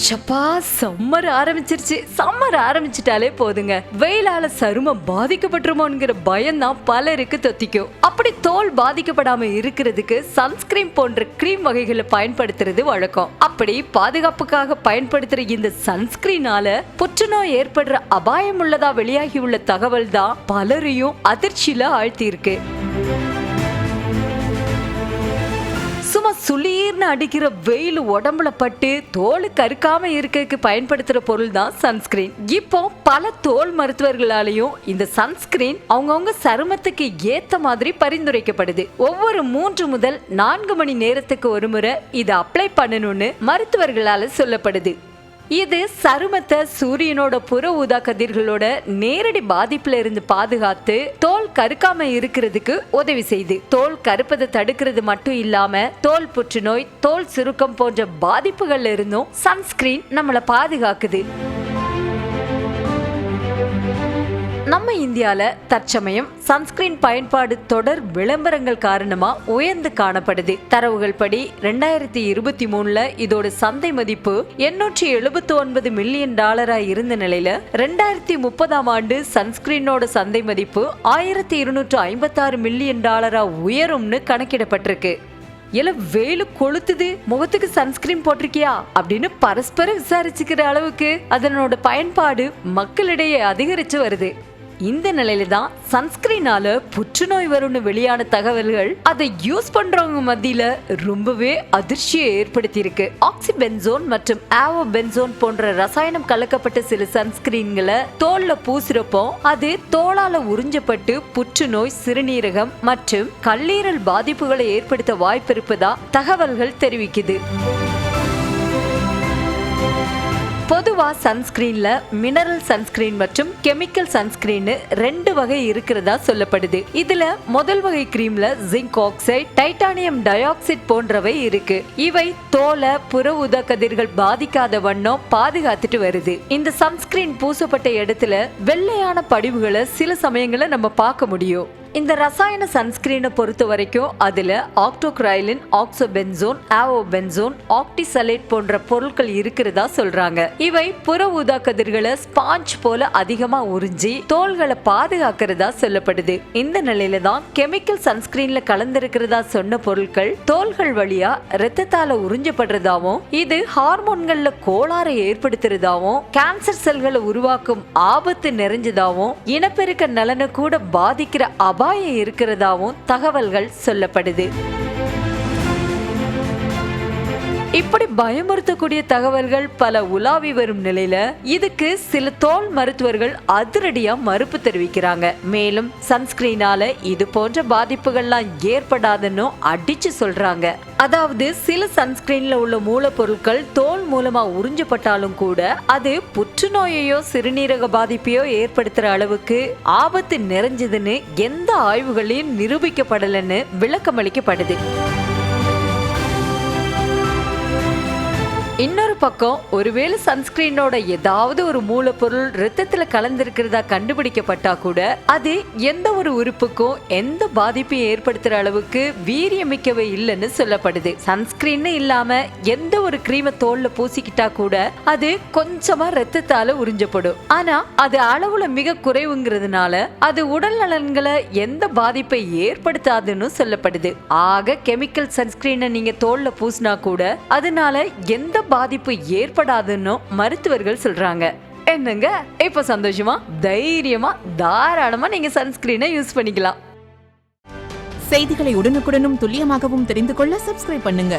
ஷப்பா, summer ஆரம்பிச்சிருச்சு. Summer ஆரம்பிச்சிட்டாலே போதுங்க, வெயிலால சருமம் பாதிக்கப்பட்டுருமோங்கிற பயம் தான் பலருக்கு தொத்திக்கும். அப்படி தோல் பாதிக்கப்படாம இருக்கிறதுக்கு சன்ஸ்கிரீன் போன்ற கிரீம் வகைகளை பயன்படுத்துறது வழக்கம். அப்படி பாதுகாப்புக்காக பயன்படுத்துற இந்த சன்ஸ்கிரீனால புற்றுநோய் ஏற்படுற அபாயம் உள்ளதா வெளியாகி உள்ள தகவல் தான் பலரையும் அதிர்ச்சியில ஆழ்த்தி இருக்கு. சும்மா சுளீர்னு அடிக்கிற வெயில் உடம்புல பட்டு தோல் கருக்காம இருக்க பயன்படுத்துற பொருள் தான் சன்ஸ்கிரீன். இப்போ பல தோல் மருத்துவர்களாலையும் இந்த சன்ஸ்கிரீன் அவங்கவுங்க சருமத்துக்கு ஏத்த மாதிரி பரிந்துரைக்கப்படுது. ஒவ்வொரு 3 முதல் 4 மணி நேரத்துக்கு ஒரு முறை இதை அப்ளை பண்ணணும்னு மருத்துவர்களால சொல்லப்படுது. இது சருமத்தை சூரியனோட புற ஊதா கதிர்களோட நேரடி பாதிப்புல இருந்து பாதுகாத்து தோல் கருக்காம இருக்கிறதுக்கு உதவி செய்யுது. தோல் கருப்பதை தடுக்கிறது மட்டும் இல்லாம தோல் புற்றுநோய், தோல் சுருக்கம் போன்ற பாதிப்புகள்ல இருந்தும் சன்ஸ்கிரீன் நம்மளை பாதுகாக்குது. நம்ம இந்தியால தற்சமயம் சன்ஸ்கிரீன் பயன்பாடு தொடர் விளம்பரங்கள் காரணமா உயர்ந்து காணப்படுது. தரவுகள் படி 2023 இதோட சந்தை மதிப்பு $879 மில்லியன் இருந்த நிலையில 2030 ஆண்டு சன்ஸ்கிரீனோட சந்தை மதிப்பு $1256 மில்லியன் உயரும்னு கணக்கிடப்பட்டிருக்கு. வெயிலு கொளுத்துது, முகத்துக்கு சன்ஸ்கிரீன் போட்டிருக்கியா அப்படின்னு பரஸ்பரம் விசாரிச்சுக்கிற அளவுக்கு அதனோட பயன்பாடு மக்களிடையே அதிகரிச்சு வருது. இந்த நிலையில தான் சன்ஸ்கிரீனால புற்றுநோய் வரும்னு வெளியான தகவல்கள் அதை யூஸ் பண்றவங்க மத்தியில ரொம்பவே அதிர்ச்சியை ஏற்படுத்தி இருக்கு. ஆக்சிபென்சோன் மற்றும் ஆவோபென்சோன் போன்ற ரசாயனம் கலக்கப்பட்ட சில சன்ஸ்கிரீன்களை தோல்ல பூசுறப்போ அது தோலால உறிஞ்சப்பட்டு புற்றுநோய், சிறுநீரகம் மற்றும் கல்லீரல் பாதிப்புகளை ஏற்படுத்த வாய்ப்பு இருப்பதா தகவல்கள் தெரிவிக்குது. பொதுவா சன்ஸ்கிரீன்ல மினரல் சன்ஸ்கிரீன் மற்றும் கெமிக்கல் சன்ஸ்கிரீன் 2 வகை இருக்கிறதா சொல்லப்படுது. இதுல முதல் வகை கிரீம்ல zinc oxide, titanium dioxide போன்றவை இருக்கு. இவை தோலை புற ஊதா கதிர்கள் பாதிக்காத வண்ணம் பாதுகாத்துட்டு வருது. இந்த சன்ஸ்கிரீன் பூசப்பட்ட இடத்துல வெள்ளையான படிவுகளை சில சமயங்களை நம்ம பார்க்க முடியும். இந்த ரசாயன சன்ஸ்கிரீனை பொறுத்த வரைக்கும் அதுல ஆக்டோக்ரைலின், ஆக்சோபென்சோன், ஆவோபென்சோன், ஆக்டிசலேட் போன்ற பொருட்கள் இருக்கிறதா சொல்றாங்க. இவை புற ஊதா கதிர்களை ஸ்பாஞ்ச் போல அதிகமா உறிஞ்சி தோல்களை பாதுகாக்கிறதா சொல்லப்படுது. இந்த நிலையில தான் கெமிக்கல் சன்ஸ்கிரீன்ல கலந்திருக்கிறதா சொன்ன பொருட்கள் தோல்கள் வழியா ரத்தத்தால உறிஞ்சப்படுறதாவும், இது ஹார்மோன்கள்ல கோளாறை ஏற்படுத்துறதாவும், கேன்சர் செல்களை உருவாக்கும் ஆபத்து நிறைஞ்சதாவும், இனப்பெருக்க நலனை கூட பாதிக்கிற அபாயம் இருக்கிறதாவும் தகவல்கள் சொல்லப்படுது. இப்படி பயமுறுத்தக்கூடிய தகவல்கள் பல உலாவி வரும் நிலையில இதுக்கு சில தோல் மருத்துவர்கள் அதிரடியா மறுப்பு தெரிவிக்கிறாங்க. மேலும் சன்ஸ்கிரீனால இது போன்ற பாதிப்புகள்லாம் ஏற்படாதுன்னு அடிச்சு சொல்றாங்க. அதாவது சில சன்ஸ்கிரீன்ல உள்ள மூலப்பொருட்கள் தோல் மூலமா உறிஞ்சப்பட்டாலும் கூட அது புற்றுநோயையோ சிறுநீரக பாதிப்பையோ ஏற்படுத்துற அளவுக்கு ஆபத்து நிறைஞ்சதுன்னு எந்த ஆய்வுகளையும் நிரூபிக்கப்படலன்னு விளக்கம் அளிக்கப்படுது. இன்னொரு பக்கம் ஒருவேளை சன்ஸ்கிரீனோட ஏதாவது ஒரு மூலப்பொருள் ரத்தத்துல கலந்திருக்கிறதா கண்டுபிடிக்கப்பட்டா கூட அது எந்த ஒரு உறுப்புக்கும் எந்த பாதிப்பையும் ஏற்படுத்துற அளவுக்கு வீரியமிக்கவே இல்லைன்னு சொல்லப்படுது. சன்ஸ்கிரீன் இல்லாம எந்த ஒரு கிரீமை தோல்ல பூசிக்கிட்டா கூட அது கொஞ்சமா ரத்தத்தால உறிஞ்சப்படும். ஆனா அது அளவுல மிக குறைவுங்கிறதுனால அது உடல் நலன்களை எந்த பாதிப்பை ஏற்படுத்தாதுன்னு சொல்லப்படுது. ஆக கெமிக்கல் சன்ஸ்கிரீனை நீங்க தோல்ல பூசினா கூட அதனால எந்த பாதிப்பு ஏற்படாதுன்னு மருத்துவர்கள் சொல்றாங்க. என்னங்க, இப்ப சந்தோஷமா தைரியமா தாராளமா நீங்க சன்ஸ்கிரீனை யூஸ் பண்ணிக்கலாம். செய்திகளை உடனுக்குடனும் துல்லியமாகவும் தெரிந்து கொள்ள சப்ஸ்கிரைப் பண்ணுங்க.